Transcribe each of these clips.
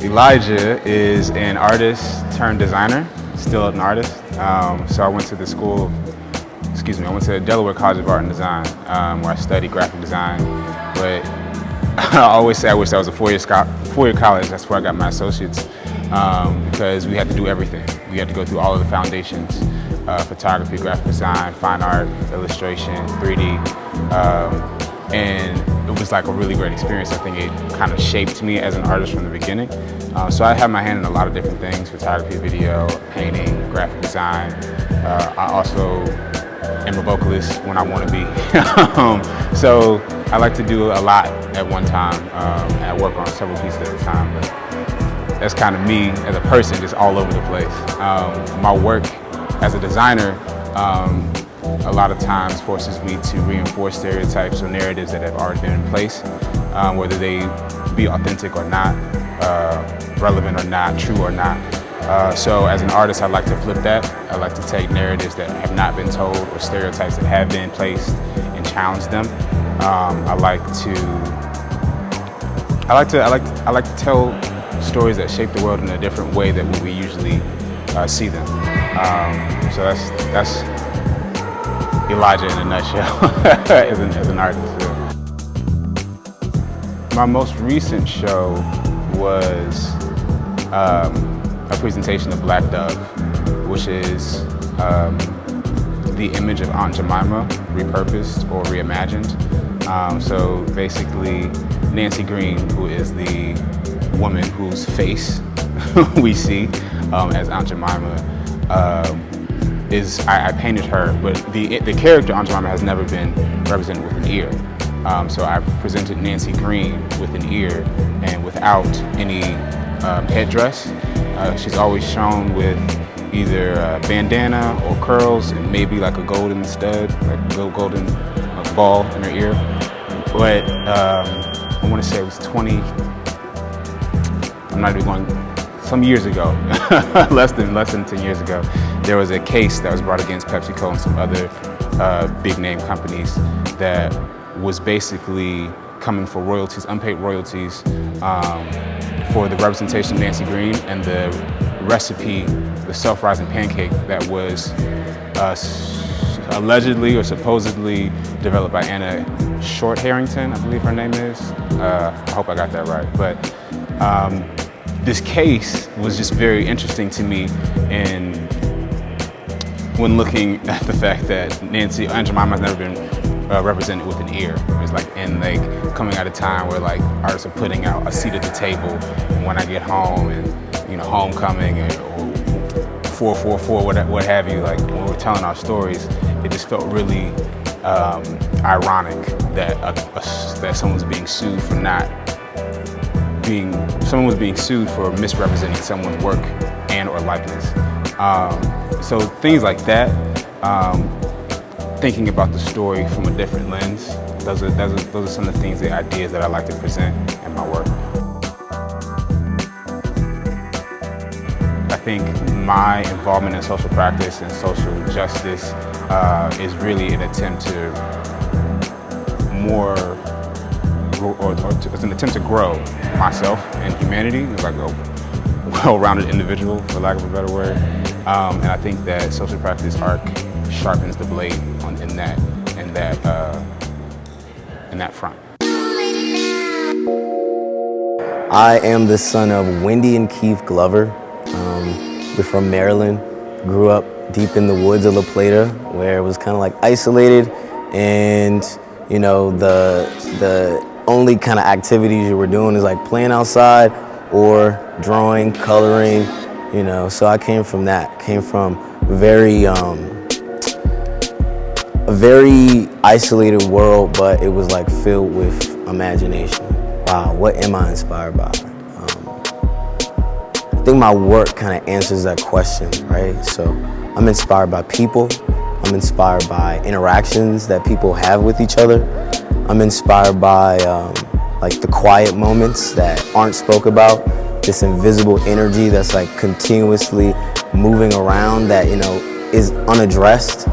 Elijah is an artist turned designer, still an artist. So I went to I went to Delaware College of Art and Design, where I studied graphic design. But I always say I wish that was a four-year college. That's where I got my associates, because we had to do everything. We had to go through all of the foundations: photography, graphic design, fine art, illustration, 3D, and it was like a really great experience. I think it kind of shaped me as an artist from the beginning. So I have my hand in a lot of different things: photography, video, painting, graphic design. I also am a vocalist when I want to be. So I like to do a lot at one time. I work on several pieces at a time, but that's kind of me as a person, just all over the place. My work as a designer a lot of times forces me to reinforce stereotypes or narratives that have already been in place, whether they be authentic or not, relevant or not, true or not. So as an artist, I like to flip that. I like to take narratives that have not been told or stereotypes that have been placed and challenge them. I like to tell stories that shape the world in a different way than we usually see them. So that's Elijah in a nutshell as an artist. Yeah. My most recent show was a presentation of Black Dove, which is the image of Aunt Jemima repurposed or reimagined. So basically, Nancy Green, who is the woman whose face we see as Aunt Jemima, I painted her, but the character Aunt Jemima has never been represented with an ear. So I presented Nancy Green with an ear and without any headdress. She's always shown with either a bandana or curls and maybe like a golden stud, like a little golden ball in her ear. But I want to say it was some years ago, less than 10 years ago, there was a case that was brought against PepsiCo and some other big name companies that was basically coming for royalties, unpaid royalties, for the representation of Nancy Green and the recipe, the self-rising pancake that was allegedly or supposedly developed by Anna Short Harrington, I believe her name is. I hope I got that right. But this case was just very interesting to me when looking at the fact that Aunt Jemima has never been represented with an ear. It's like coming at a time where like artists are putting out a seat at the table, and when I get home and homecoming or 444, what have you, like when we're telling our stories, it just felt really ironic that someone was being sued for misrepresenting someone's work and or likeness. So things like that. Thinking about the story from a different lens. Those are some of the things, the ideas that I like to present in my work. I think my involvement in social practice and social justice is really an attempt to it's an attempt to grow myself and humanity as like a well-rounded individual, for lack of a better word. And I think that social practice arc sharpens the blade in that front. I am the son of Wendy and Keith Glover. We're from Maryland. Grew up deep in the woods of La Plata, where it was kind of like isolated, and you know the only kind of activities you were doing is like playing outside or drawing, coloring. You know, so I came from that. Came from a very isolated world, but it was like filled with imagination. Wow, what am I inspired by? I think my work kind of answers that question, right? So I'm inspired by people. I'm inspired by interactions that people have with each other. I'm inspired by like the quiet moments that aren't spoke about, this invisible energy that's like continuously moving around that, you know, is unaddressed.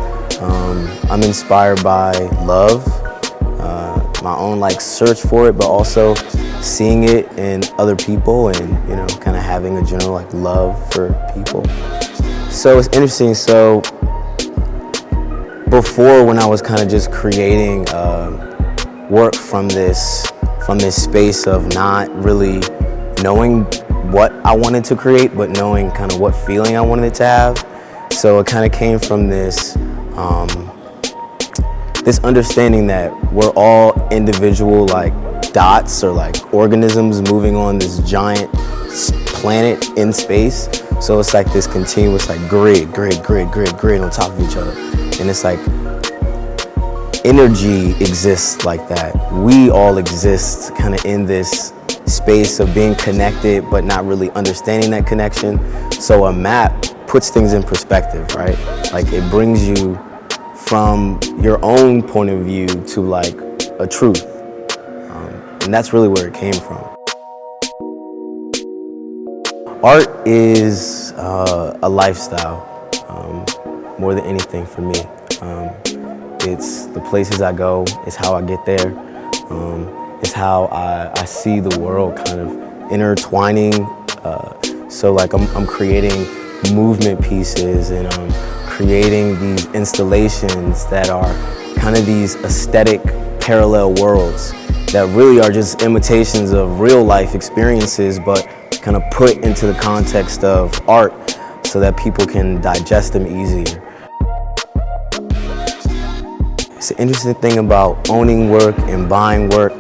I'm inspired by love, my own like search for it, but also seeing it in other people and, you know, kind of having a general like love for people. So it's interesting. So before, when I was kind of just creating work from this space of not really knowing what I wanted to create, but knowing kind of what feeling I wanted it to have. So it kind of came from this this understanding that we're all individual like dots or like organisms moving on this giant planet in space. So it's like this continuous like grid on top of each other. And it's like energy exists like that. We all exist kind of in this space of being connected but not really understanding that connection. So a map puts things in perspective, right? Like it brings you from your own point of view to like a truth. And that's really where it came from. Art is a lifestyle, more than anything for me. It's the places I go, it's how I get there, it's how I see the world kind of intertwining. So like I'm creating movement pieces and I'm creating these installations that are kind of these aesthetic parallel worlds that really are just imitations of real life experiences, but kind of put into the context of art so that people can digest them easier. It's an interesting thing about owning work and buying work.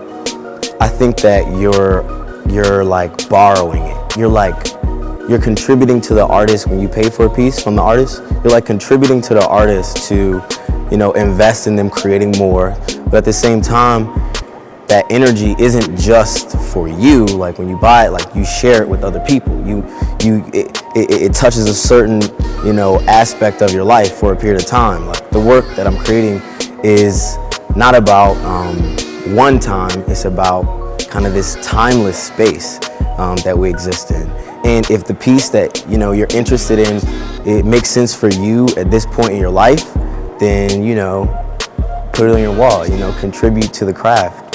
I think that you're like borrowing it. You're contributing to the artist when you pay for a piece from the artist. You're like contributing to the artist to, you know, invest in them creating more. But at the same time, that energy isn't just for you. Like when you buy it, like you share it with other people. It touches a certain, you know, aspect of your life for a period of time. Like the work that I'm creating is not about one time. It's about kind of this timeless space that we exist in. And if the piece that, you know, you're interested in, it makes sense for you at this point in your life, then, you know, put it on your wall, you know, contribute to the craft.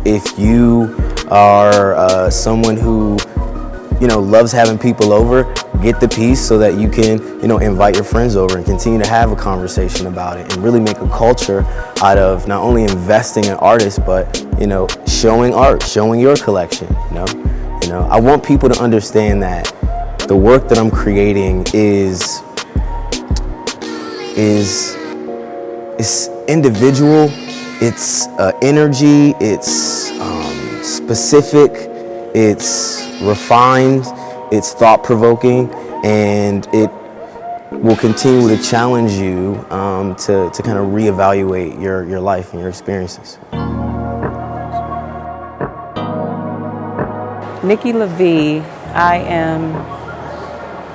If you are someone who, you know, loves having people over, get the piece so that you can, you know, invite your friends over and continue to have a conversation about it and really make a culture out of not only investing in artists, but, you know, showing art, showing your collection, you know. I want people to understand that the work that I'm creating is individual, it's energy, it's specific, it's refined, it's thought-provoking, and it will continue to challenge you to kind of reevaluate your life and your experiences. Nikki Lava, I am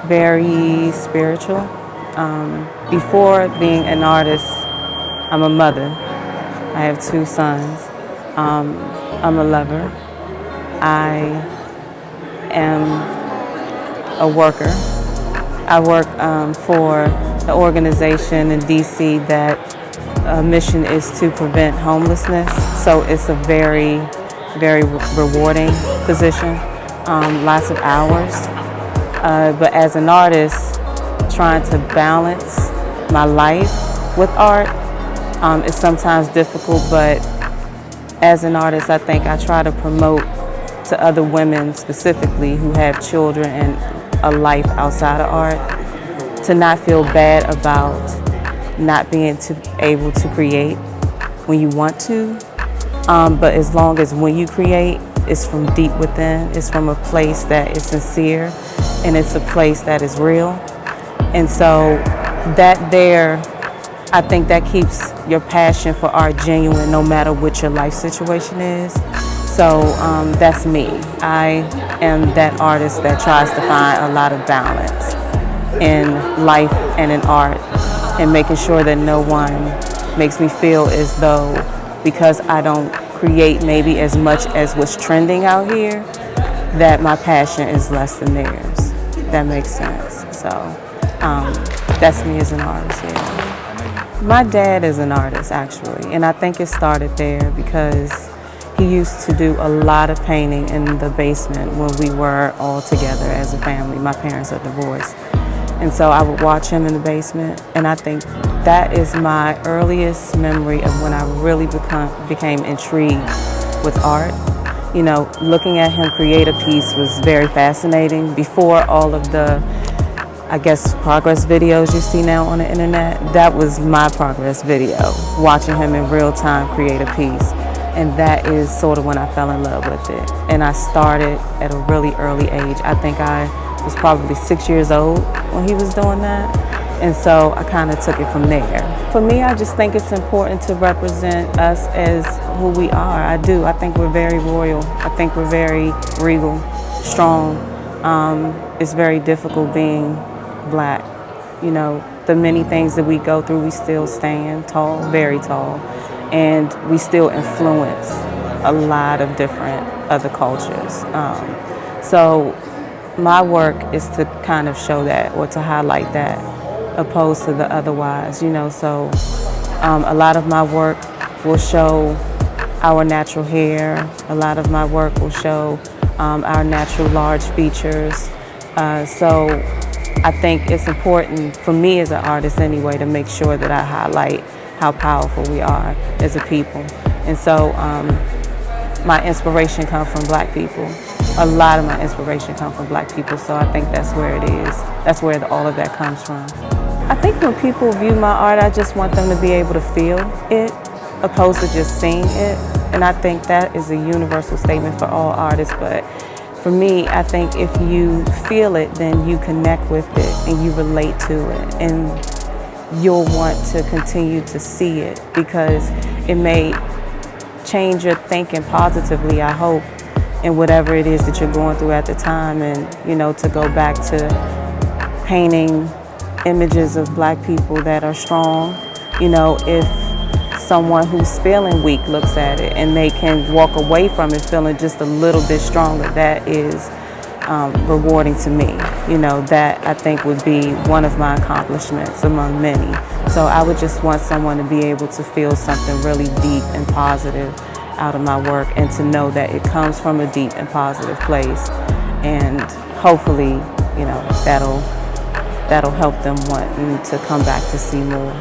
very spiritual. Before being an artist, I'm a mother. I have 2 sons. I'm a lover. I am a worker. I work for an organization in DC that mission is to prevent homelessness. So it's a very rewarding position, lots of hours. But as an artist, trying to balance my life with art is sometimes difficult, but as an artist, I think I try to promote to other women specifically who have children and a life outside of art to not feel bad about not being able to create when you want to. But as long as when you create, it's from deep within, it's from a place that is sincere, and it's a place that is real. And so that there, I think that keeps your passion for art genuine no matter what your life situation is. So that's me. I am that artist that tries to find a lot of balance in life and in art, and making sure that no one makes me feel as though because I don't create maybe as much as what's trending out here, that my passion is less than theirs. That makes sense. So that's me as an artist, yeah. My dad is an artist, actually, and I think it started there because he used to do a lot of painting in the basement when we were all together as a family. My parents are divorced. And so I would watch him in the basement, and I think that is my earliest memory of when I really became intrigued with art. You know, looking at him create a piece was very fascinating. Before all of the, I guess, progress videos you see now on the internet, that was my progress video, watching him in real time create a piece. And that is sort of when I fell in love with it. And I started at a really early age. I think I was probably 6 years old when he was doing that. And so I kind of took it from there. For me, I just think it's important to represent us as who we are. I do. I think we're very royal. I think we're very regal, strong. It's very difficult being Black. You know, the many things that we go through, we still stand tall, very tall. And we still influence a lot of different other cultures. So my work is to kind of show that, or to highlight that, opposed to the otherwise, you know. So a lot of my work will show our natural hair. A lot of my work will show our natural large features. So I think it's important for me as an artist anyway to make sure that I highlight how powerful we are as a people. And so my inspiration comes from Black people. A lot of my inspiration comes from Black people, so I think that's where it is. That's where all of that comes from. I think when people view my art, I just want them to be able to feel it, opposed to just seeing it. And I think that is a universal statement for all artists, but for me, I think if you feel it, then you connect with it and you relate to it. And you'll want to continue to see it because it may change your thinking positively, I hope, in whatever it is that you're going through at the time. And, you know, to go back to painting images of Black people that are strong, you know, if someone who's feeling weak looks at it and they can walk away from it feeling just a little bit stronger, that is rewarding to me. You know, that I think would be one of my accomplishments among many. So I would just want someone to be able to feel something really deep and positive out of my work, and to know that it comes from a deep and positive place. And hopefully, you know, that'll help them want to come back to see more.